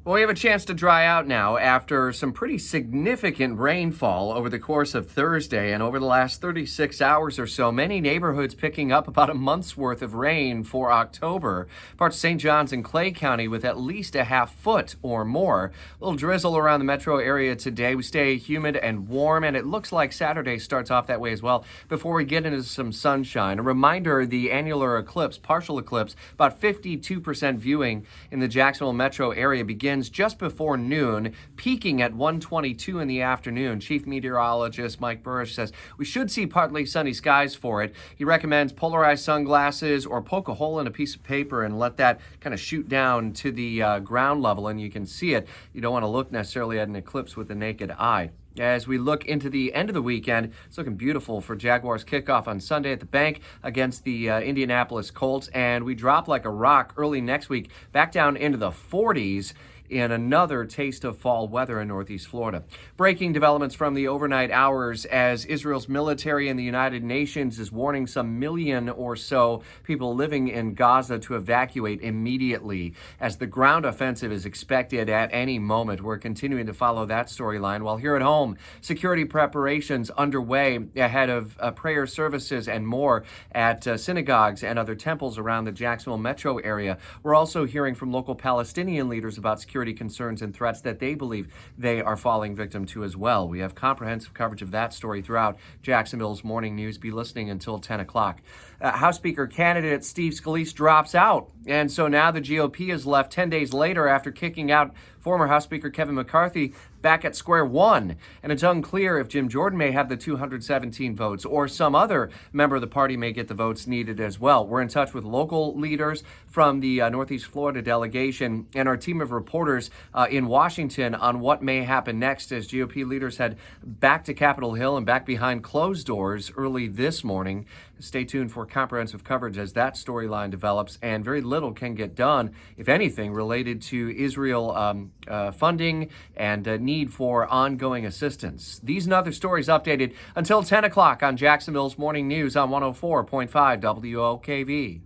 Well, we have a chance to dry out now after some pretty significant rainfall over the course of Thursday and over the last 36 hours or so. Many neighborhoods picking up about a month's worth of rain for October. Parts of St. John's and Clay County with at least a half foot or more. A little drizzle around the metro area today. We stay humid and warm, and it looks like Saturday starts off that way as well before we get into some sunshine. A reminder, the annular eclipse, partial eclipse, about 52% viewing in the Jacksonville metro area begins just before noon, peaking at 1:22 in the afternoon. Chief meteorologist Mike Burrish says we should see partly sunny skies for it. He recommends polarized sunglasses or poke a hole in a piece of paper and let that kind of shoot down to the ground level and you can see it. You don't want to look necessarily at an eclipse with the naked eye. As we look into the end of the weekend, it's looking beautiful for Jaguars kickoff on Sunday at the Bank against the Indianapolis Colts, and we drop like a rock early next week back down into the 40s in another taste of fall weather in Northeast Florida. Breaking developments from the overnight hours as Israel's military and the United Nations is warning some million or so people living in Gaza to evacuate immediately as the ground offensive is expected at any moment. We're continuing to follow that storyline. While here at home, security preparations underway ahead of prayer services and more at synagogues and other temples around the Jacksonville metro area. We're also hearing from local Palestinian leaders about security concerns and threats that they believe they are falling victim to as well. We have comprehensive coverage of that story throughout Jacksonville's morning news. Be listening until 10 o'clock. House Speaker candidate Steve Scalise drops out. And so now the GOP is left 10 days later after kicking out former House Speaker Kevin McCarthy back at square one. And it's unclear if Jim Jordan may have the 217 votes or some other member of the party may get the votes needed as well. We're in touch with local leaders from the Northeast Florida delegation and our team of reporters in Washington on what may happen next as GOP leaders head back to Capitol Hill and back behind closed doors early this morning. Stay tuned for comprehensive coverage as that storyline develops, and very little can get done, if anything, related to Israel funding and need for ongoing assistance. These and other stories updated until 10 o'clock on Jacksonville's Morning News on 104.5 WOKV.